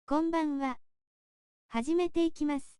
こんばんは。始めていきます。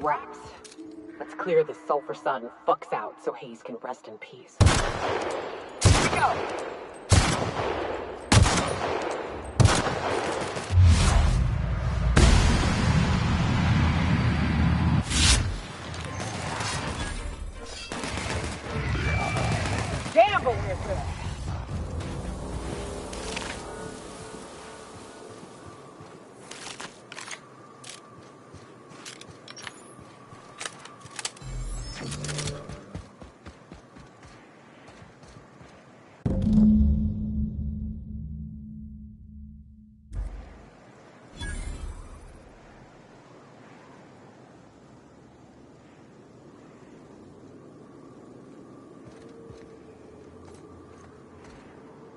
Rats. Let's clear this sulfur sun fucks out so Hayes can rest in peace. Here we go! Gamble with it!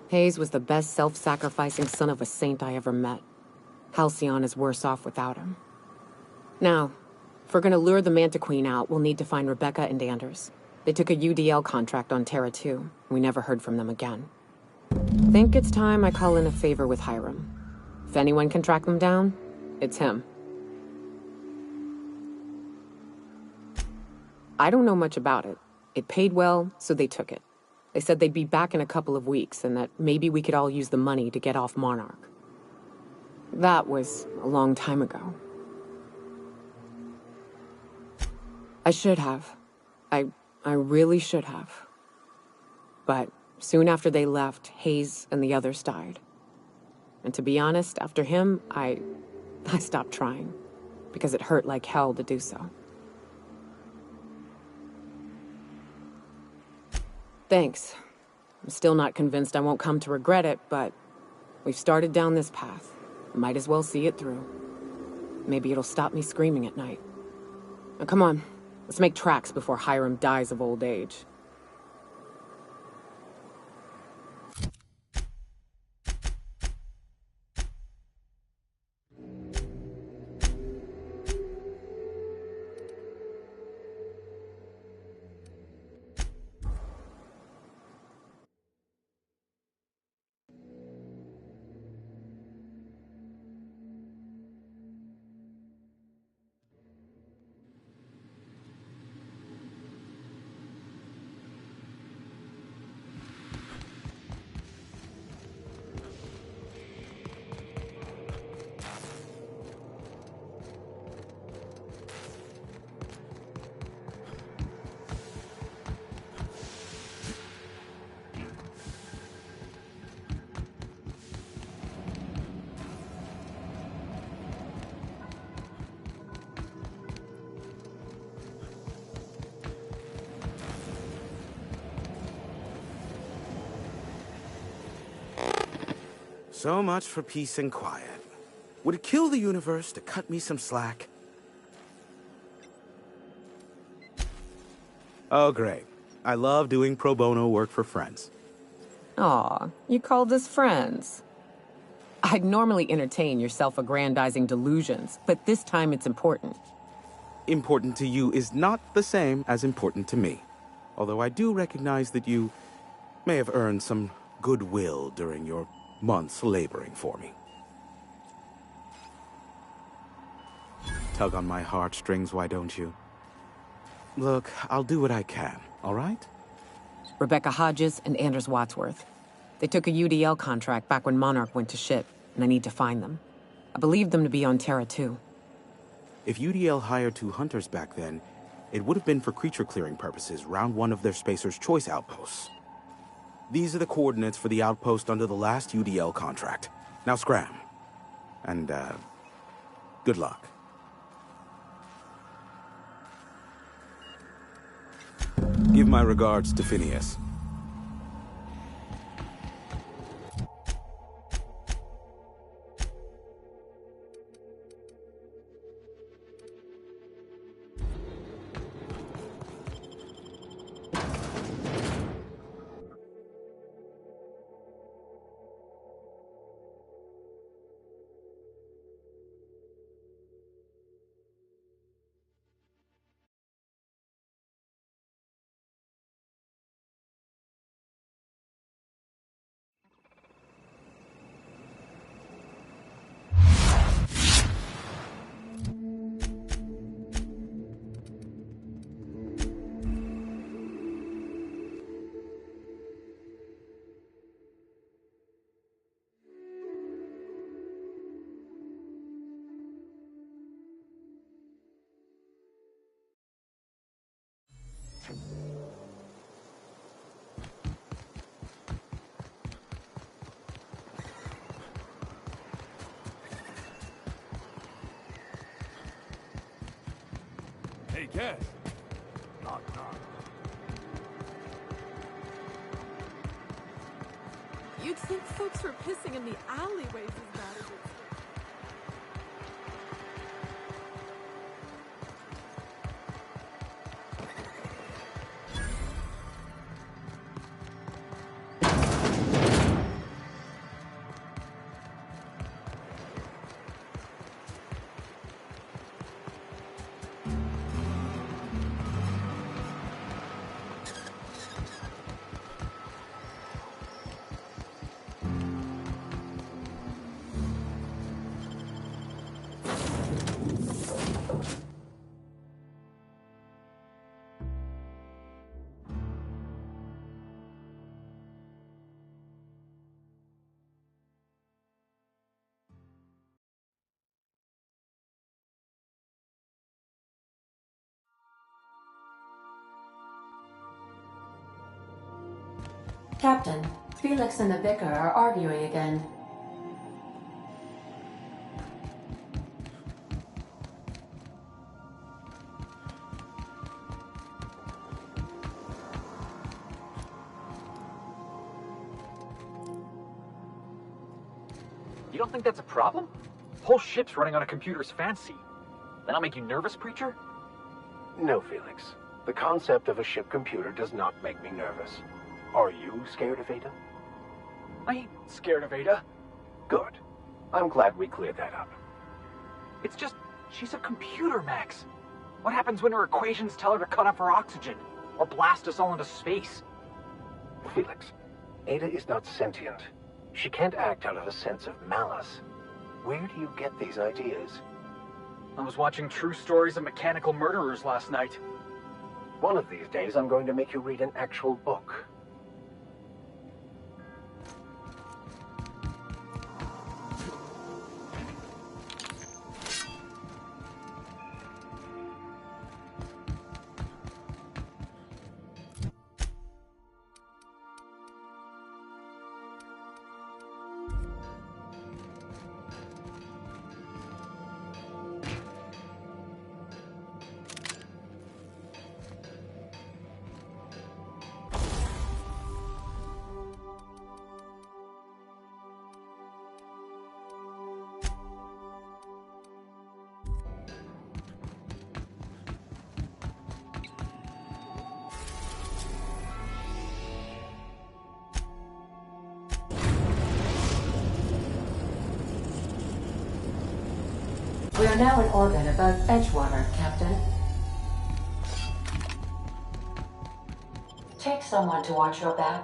Hayes was the best self-sacrificing son of a saint I ever met. Halcyon is worse off without him. Now, if we're gonna lure the Manta Queen out, we'll need to find Rebecca and Anders. They took a UDL contract on Terra 2. We never heard from them again. Think it's time I call in a favor with Hiram. If anyone can track them down, it's him. I don't know much about it. It paid well, so they took it. They said they'd be back in a couple of weeks and that maybe we could all use the money to get off Monarch. That was a long time ago. I should have. I really should have. But soon after they left, Hayes and the others died. And to be honest, after him, I stopped trying. Because it hurt like hell to do so. Thanks. I'm still not convinced I won't come to regret it, but we've started down this path. Might as well see it through. Maybe it'll stop me screaming at night. Now come on, let's make tracks before Hiram dies of old age. So much for peace and quiet. Would it kill the universe to cut me some slack? Oh, great. I love doing pro bono work for friends. Aw, you called us friends. I'd normally entertain your self-aggrandizing delusions, but this time it's important. Important to you is not the same as important to me. Although I do recognize that you may have earned some goodwill during your months laboring for me. Tug on my heartstrings, why don't you? Look, I'll do what I can, all right? Rebecca Hodges and Anders Wadsworth. They took a UDL contract back when Monarch went to ship, and I need to find them. I believe them to be on Terra too. If UDL hired 2 hunters back then, it would have been for creature clearing purposes, round 1 of their Spacer's Choice outposts. These are the coordinates for the outpost under the last UDL contract. Now scram. And, good luck. Give my regards to Phineas. Hey, Cat. Knock, knock. You'd think folks were pissing in the alleyways as bad as it's... Captain, Felix and the Vicar are arguing again. You don't think that's a problem? Whole ship's running on a computer's fancy. That'll make you nervous, Preacher? No, Felix. The concept of a ship computer does not make me nervous. Are you scared of Ada? I ain't scared of Ada. Good. I'm glad we cleared that up. It's just, she's a computer, Max. What happens when her equations tell her to cut off her oxygen? Or blast us all into space? Felix, Ada is not sentient. She can't act out of a sense of malice. Where do you get these ideas? I was watching True Stories of Mechanical Murderers last night. One of these days, I'm going to make you read an actual book. We are now in orbit above Edgewater, Captain. Take someone to watch your back.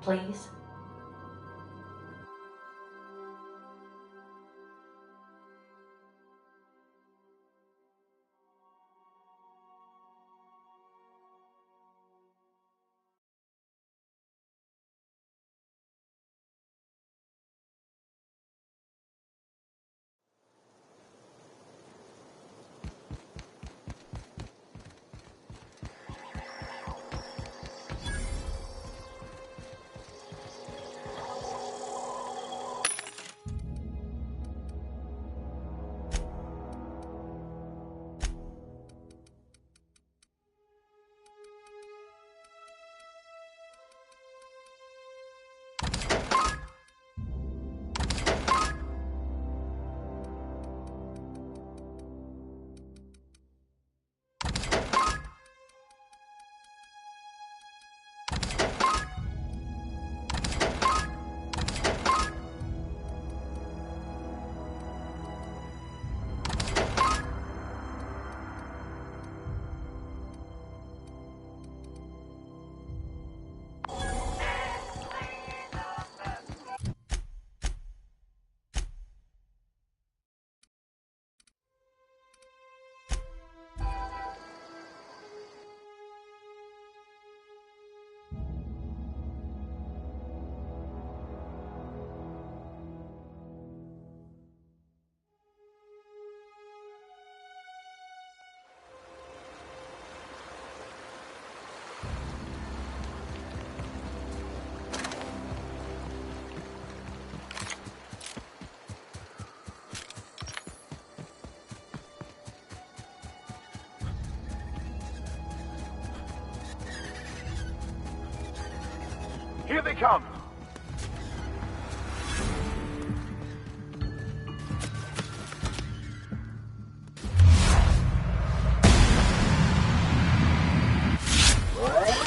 Please. Here they come!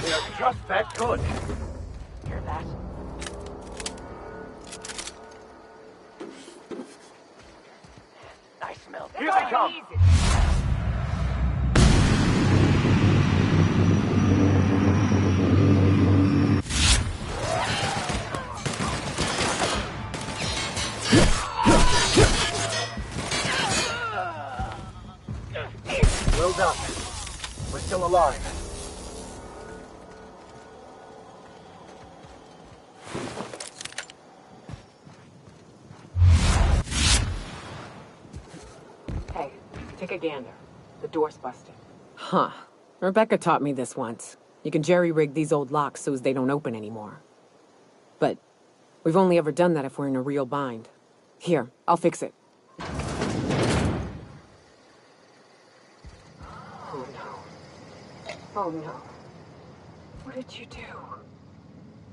They're just that good. Hear that? I smell that. Here they come! Well done. We're still alive. Hey, take a gander. The door's busted. Huh. Rebecca taught me this once. You can jerry-rig these old locks so as they don't open anymore. But we've only ever done that if we're in a real bind. Here, I'll fix it. Oh no. Oh no. What did you do?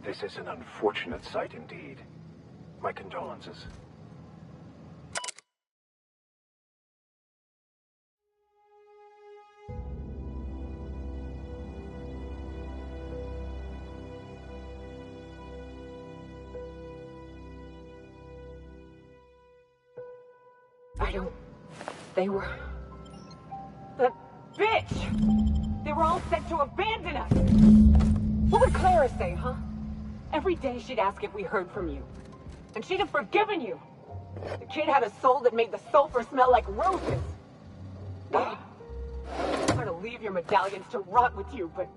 This is an unfortunate sight indeed. My condolences. They were... The bitch! They were all set to abandon us! What would Clara say, huh? Every day she'd ask if we heard from you. And she'd have forgiven you! The kid had a soul that made the sulfur smell like roses! I'd want to leave your medallions to rot with you, but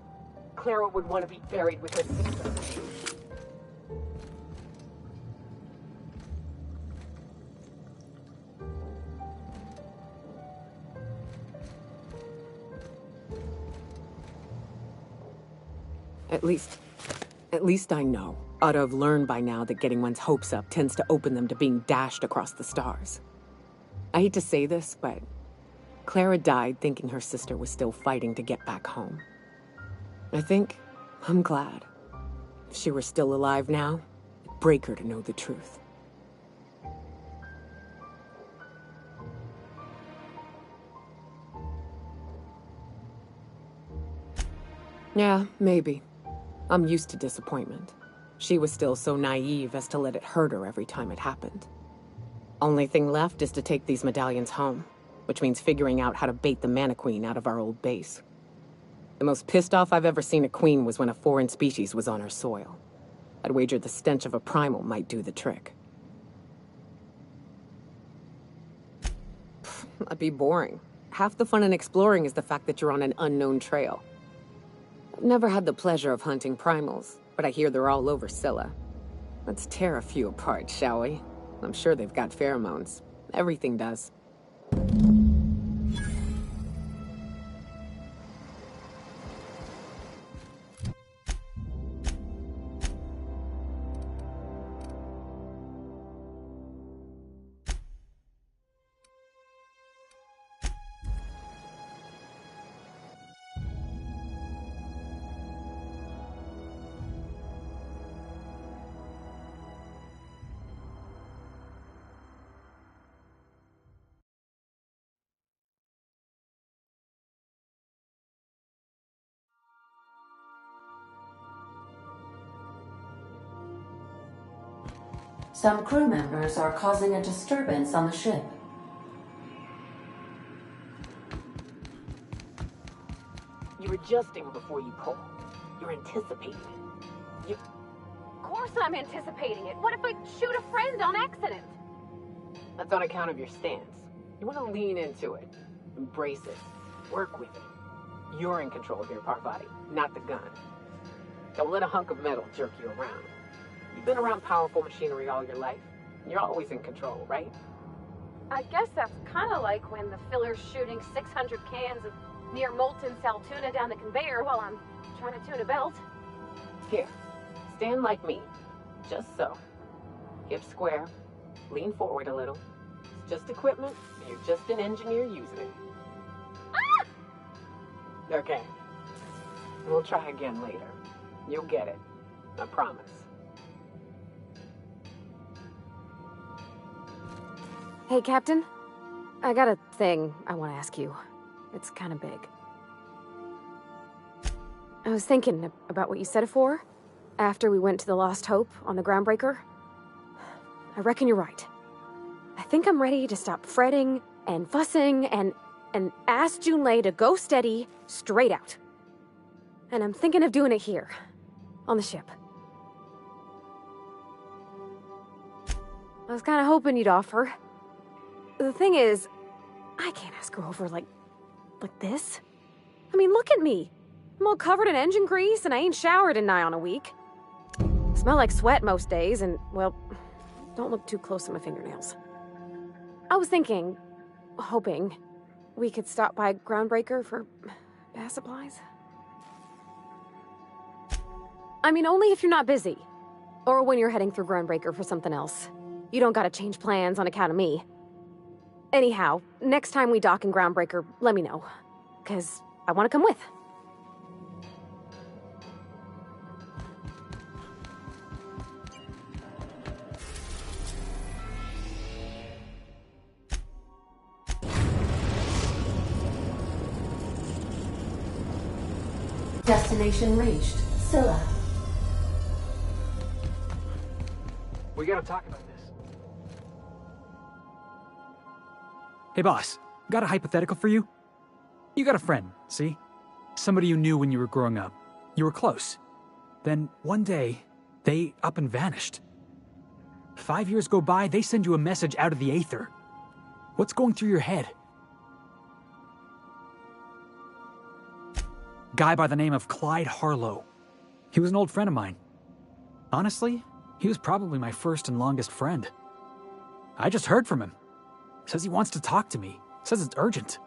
Clara would want to be buried with her sister. At least I know. Ought to have learned by now that getting one's hopes up tends to open them to being dashed across the stars. I hate to say this, but Clara died thinking her sister was still fighting to get back home. I think I'm glad. If she were still alive now, it'd break her to know the truth. Yeah, maybe. I'm used to disappointment. She was still so naive as to let it hurt her every time it happened. Only thing left is to take these medallions home, which means figuring out how to bait the Mana Queen out of our old base. The most pissed off I've ever seen a queen was when a foreign species was on our soil. I'd wager the stench of a primal might do the trick. That'd be boring. Half the fun in exploring is the fact that you're on an unknown trail. I've never had the pleasure of hunting primals, but I hear they're all over Scylla. Let's tear a few apart, shall we? I'm sure they've got pheromones. Everything does. Some crew members are causing a disturbance on the ship. You're adjusting before you pull. You're anticipating it. Of course I'm anticipating it. What if I shoot a friend on accident? That's on account of your stance. You want to lean into it. Embrace it. Work with it. You're in control of your body, not the gun. Don't let a hunk of metal jerk you around. You've been around powerful machinery all your life. You're always in control, right? I guess that's kind of like when the filler's shooting 600 cans of near molten cell tuna down the conveyor while I'm trying to tune a belt. Here, stand like me. Just so. Hips square. Lean forward a little. It's just equipment. You're just an engineer using it. Ah! Okay. We'll try again later. You'll get it. I promise. Hey, Captain. I got a thing I want to ask you. It's kind of big. I was thinking about what you said before, after we went to the Lost Hope on the Groundbreaker. I reckon you're right. I think I'm ready to stop fretting and fussing and ask Junlei to go steady, straight out. And I'm thinking of doing it here, on the ship. I was kind of hoping you'd offer. The thing is, I can't ask her over like this. I mean, look at me. I'm all covered in engine grease and I ain't showered in nigh on a week. Smell like sweat most days and, well, don't look too close at my fingernails. I was thinking, hoping, we could stop by Groundbreaker for bath supplies. I mean, only if you're not busy. Or when you're heading through Groundbreaker for something else. You don't gotta change plans on account of me. Anyhow, next time we dock in Groundbreaker, let me know. 'Cause I want to come with. Destination reached. Scylla. We gotta talk about this. Hey boss, got a hypothetical for you? You got a friend, see? Somebody you knew when you were growing up. You were close. Then one day, they up and vanished. 5 years go by, they send you a message out of the aether. What's going through your head? Guy by the name of Clyde Harlow. He was an old friend of mine. Honestly, he was probably my first and longest friend. I just heard from him. Says he wants to talk to me. Says it's urgent.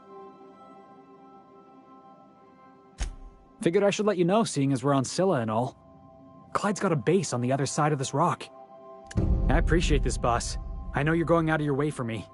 Figured I should let you know, seeing as we're on Scylla and all. Clyde's got a base on the other side of this rock. I appreciate this, boss. I know you're going out of your way for me.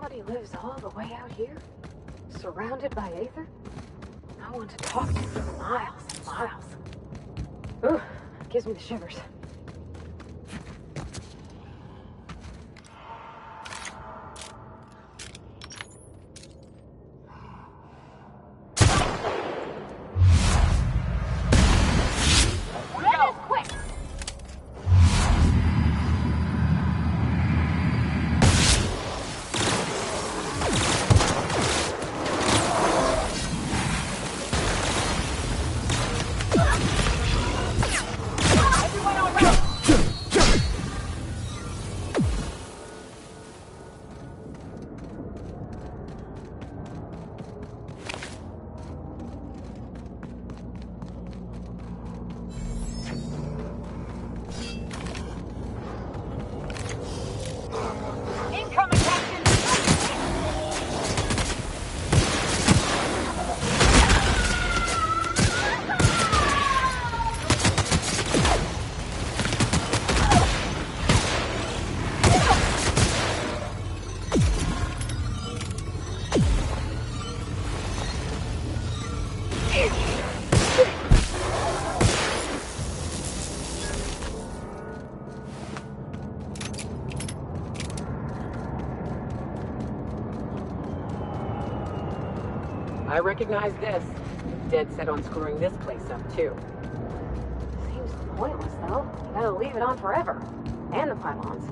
Somebody lives all the way out here, surrounded by Aether. No one to talk to for miles and miles. Ooh, gives me the shivers. I recognize this. Dead set on screwing this place up, too. Seems pointless, though. You gotta leave it on forever. And the pylons.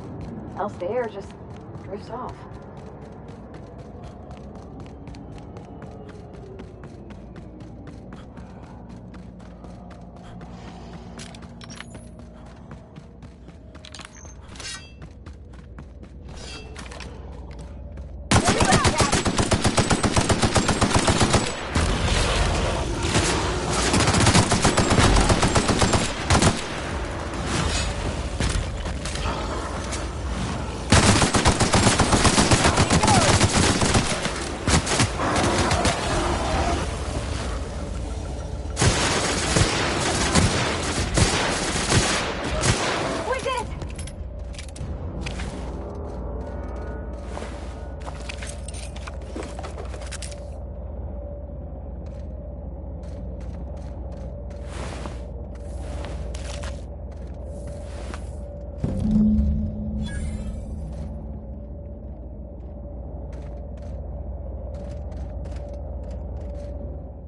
Else the air just drifts off.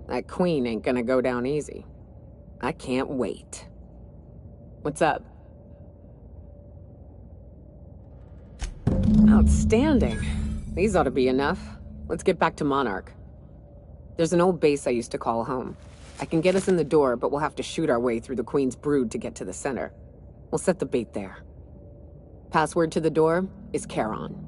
That queen ain't gonna go down easy. I can't wait. What's up? Outstanding. These ought to be enough. Let's get back to Monarch. There's an old base I used to call home. I can get us in the door, but we'll have to shoot our way through the Queen's brood to get to the center. We'll set the bait there. Password to the door is Charon.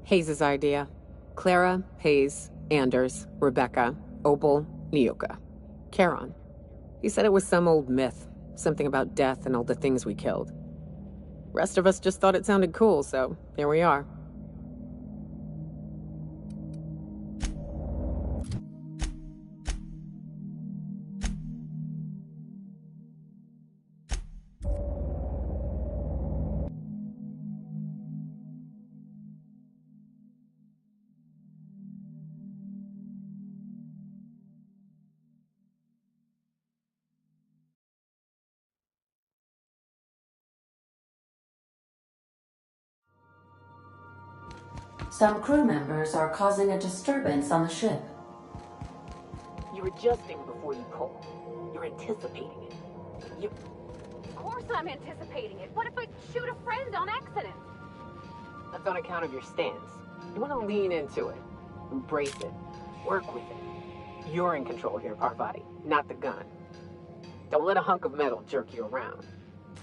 Hayes' idea. Clara, Hayes, Anders, Rebecca, Opal, Nyoka. Charon. He said it was some old myth. Something about death and all the things we killed. Rest of us just thought it sounded cool, so here we are. Some crew members are causing a disturbance on the ship. You're adjusting before you pull. You're anticipating it. Of course I'm anticipating it. What if I shoot a friend on accident? That's on account of your stance. You want to lean into it. Embrace it. Work with it. You're in control here, Parvati, not the gun. Don't let a hunk of metal jerk you around.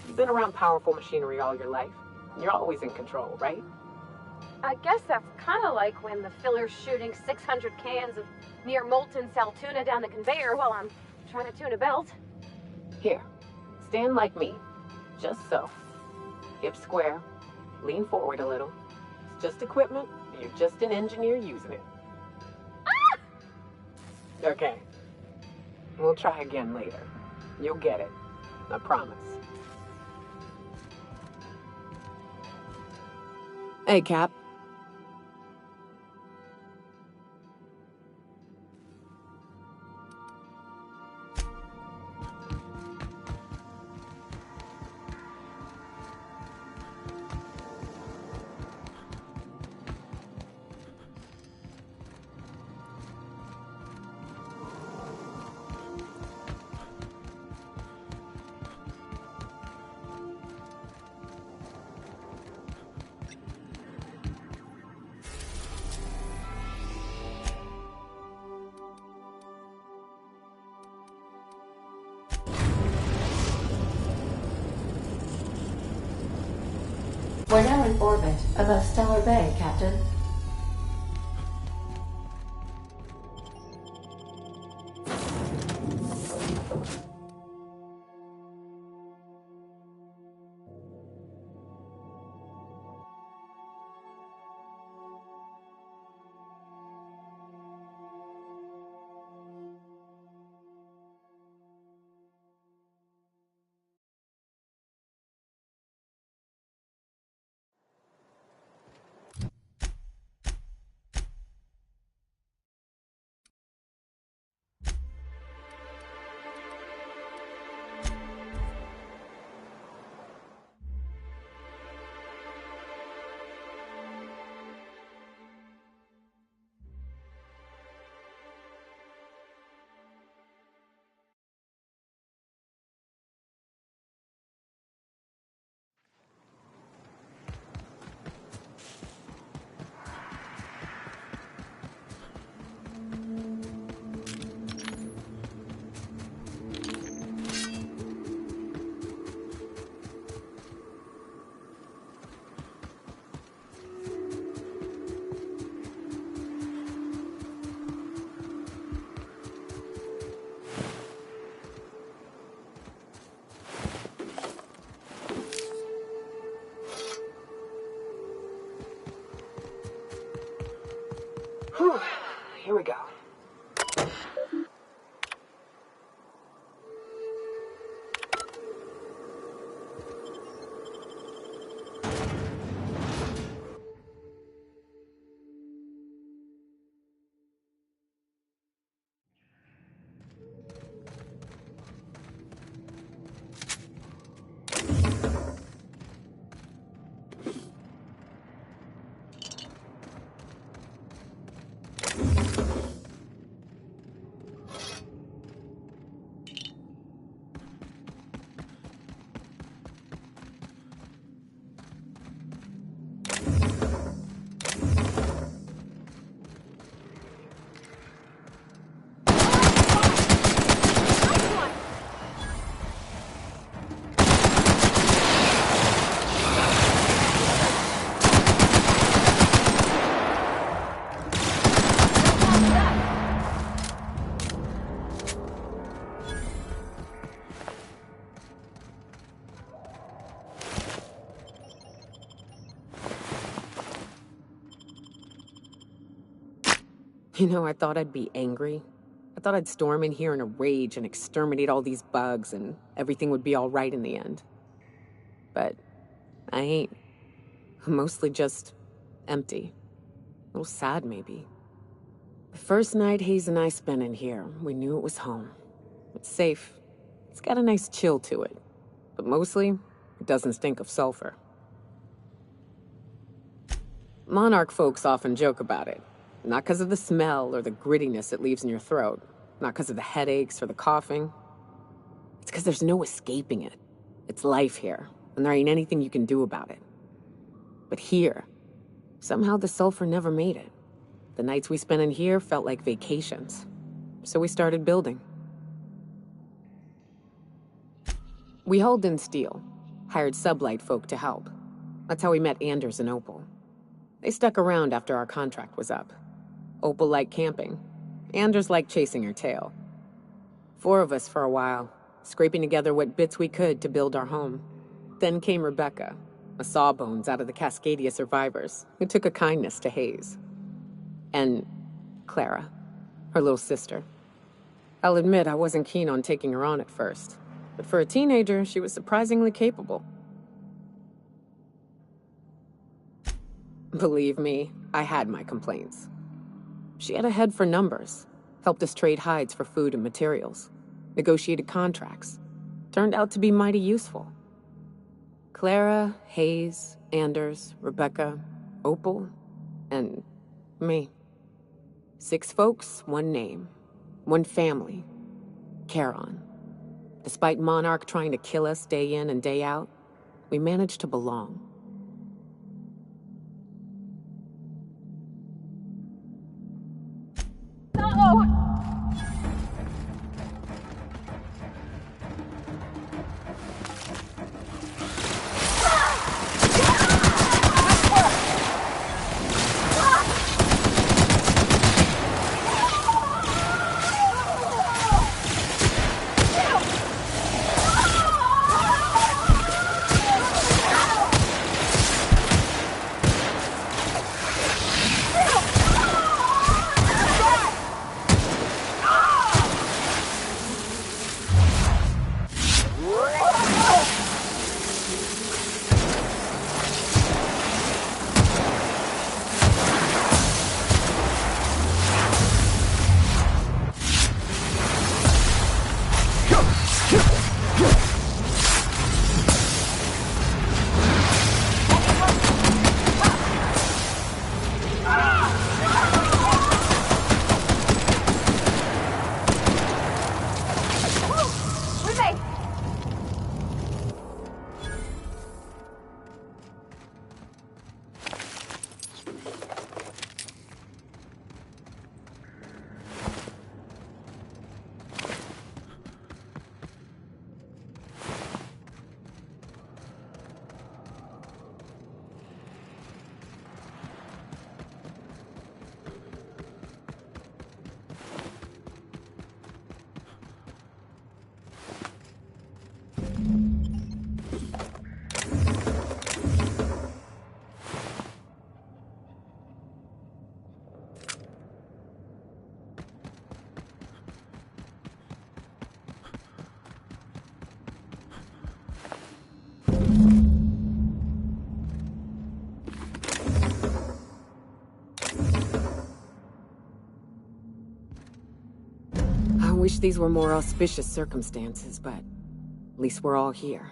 You've been around powerful machinery all your life. You're always in control, right? I guess that's kind of like when the filler's shooting 600 cans of near molten cell tuna down the conveyor while I'm trying to tune a belt. Here, stand like me. Just so. Hips square. Lean forward a little. It's just equipment. You're just an engineer using it. Ah! Okay. We'll try again later. You'll get it. I promise. Hey, Cap. We're now in orbit above Stellar Bay, Captain. Whew. Here we go. You know, I thought I'd be angry. I thought I'd storm in here in a rage and exterminate all these bugs and everything would be all right in the end. But I ain't. I'm mostly just empty. A little sad, maybe. The first night Hayes and I spent in here, we knew it was home. It's safe. It's got a nice chill to it. But mostly, it doesn't stink of sulfur. Monarch folks often joke about it. Not because of the smell or the grittiness it leaves in your throat. Not because of the headaches or the coughing. It's because there's no escaping it. It's life here, and there ain't anything you can do about it. But here, somehow the sulfur never made it. The nights we spent in here felt like vacations. So we started building. We hauled in steel, hired sublight folk to help. That's how we met Anders and Opal. They stuck around after our contract was up. Opal liked camping. Anders liked chasing her tail. 4 of us for a while, scraping together what bits we could to build our home. Then came Rebecca, a sawbones out of the Cascadia survivors, who took a kindness to Hayes. And Clara, her little sister. I'll admit I wasn't keen on taking her on at first, but for a teenager, she was surprisingly capable. Believe me, I had my complaints. She had a head for numbers, helped us trade hides for food and materials, negotiated contracts. Turned out to be mighty useful. Clara, Hayes, Anders, Rebecca, Opal, and me. 6 folks, 1 name, 1 family. Charon. Despite Monarch trying to kill us day in and day out, we managed to belong. No! I wish these were more auspicious circumstances, but at least we're all here.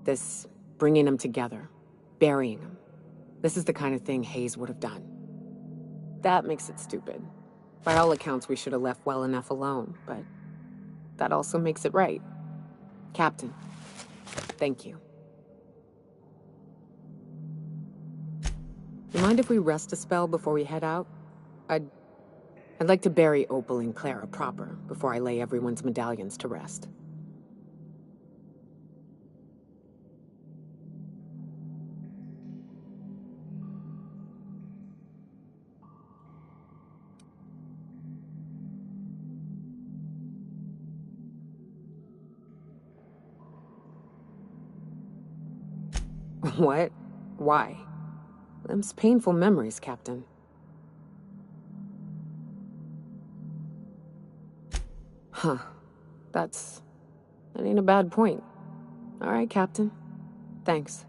This bringing them together, burying them. This is the kind of thing Hayes would have done. That makes it stupid. By all accounts, we should have left well enough alone, but that also makes it right. Captain, thank you. You mind if we rest a spell before we head out? I'd like to bury Opal and Clara proper before I lay everyone's medallions to rest. What? Why? Them's painful memories, Captain. Huh. That ain't a bad point. All right, Captain. Thanks.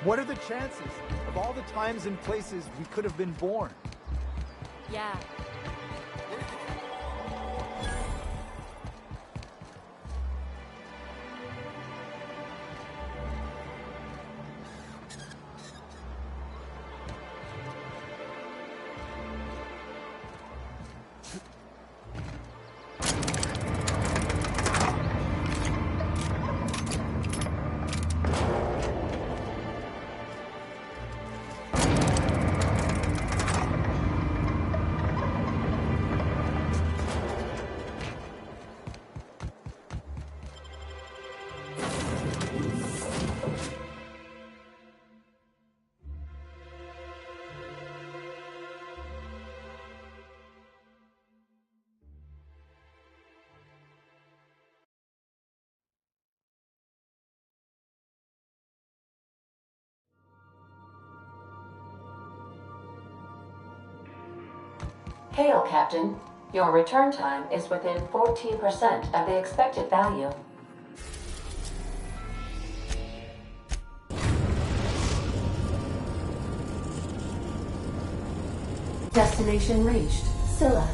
What are the chances of all the times and places we could have been born? Yeah. Hail, Captain. Your return time is within 14% of the expected value. Destination reached. Scylla.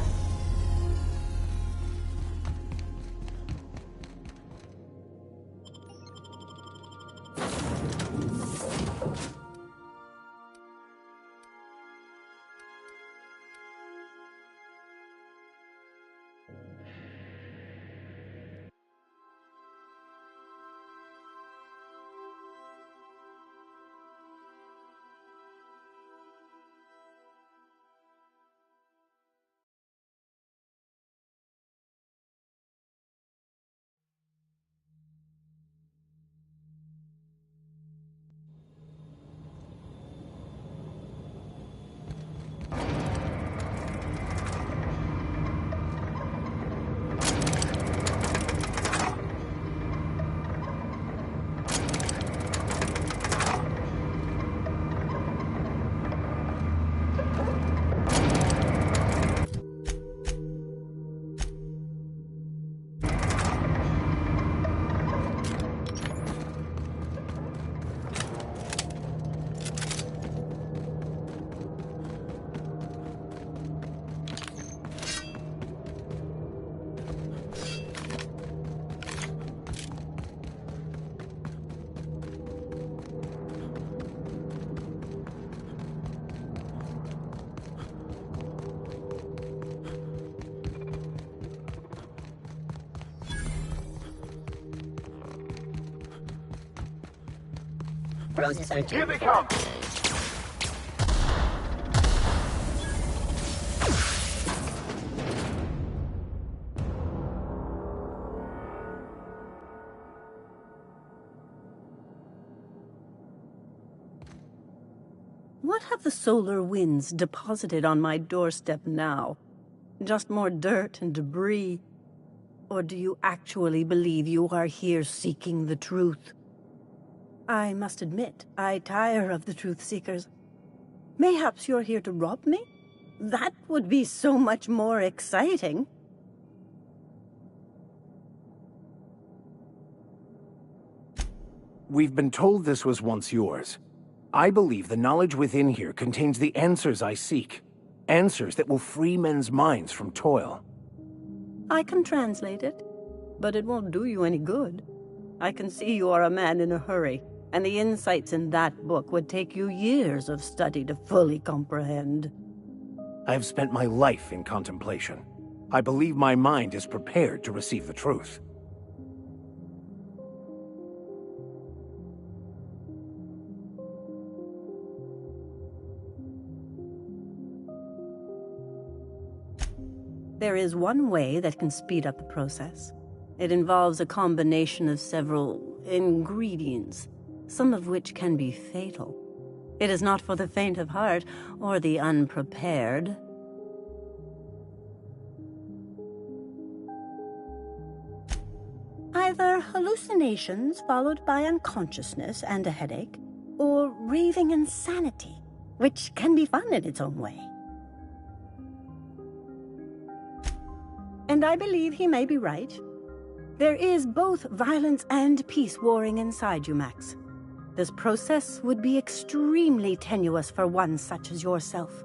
Here they come! What have the solar winds deposited on my doorstep now? Just more dirt and debris? Or do you actually believe you are here seeking the truth? I must admit, I tire of the truth seekers. Mayhaps you're here to rob me? That would be so much more exciting. We've been told this was once yours. I believe the knowledge within here contains the answers I seek. Answers that will free men's minds from toil. I can translate it, but it won't do you any good. I can see you are a man in a hurry, and the insights in that book would take you years of study to fully comprehend. I have spent my life in contemplation. I believe my mind is prepared to receive the truth. There is one way that can speed up the process. It involves a combination of several ingredients, some of which can be fatal. It is not for the faint of heart or the unprepared. Either hallucinations followed by unconsciousness and a headache, or raving insanity, which can be fun in its own way. And I believe he may be right. There is both violence and peace warring inside you, Max. This process would be extremely tenuous for one such as yourself.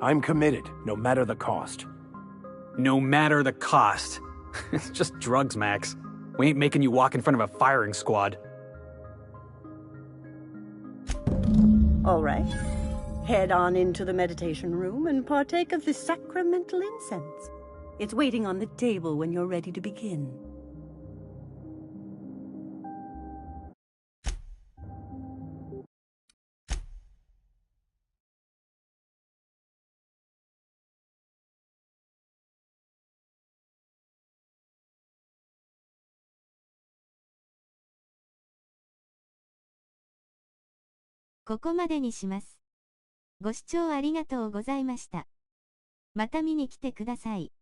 I'm committed, no matter the cost. No matter the cost. It's just drugs, Max. We ain't making you walk in front of a firing squad. All right. Head on into the meditation room and partake of the sacramental incense. It's waiting on the table when you're ready to begin.「ここまでにします。ご視聴ありがとうございました。また見に来てください。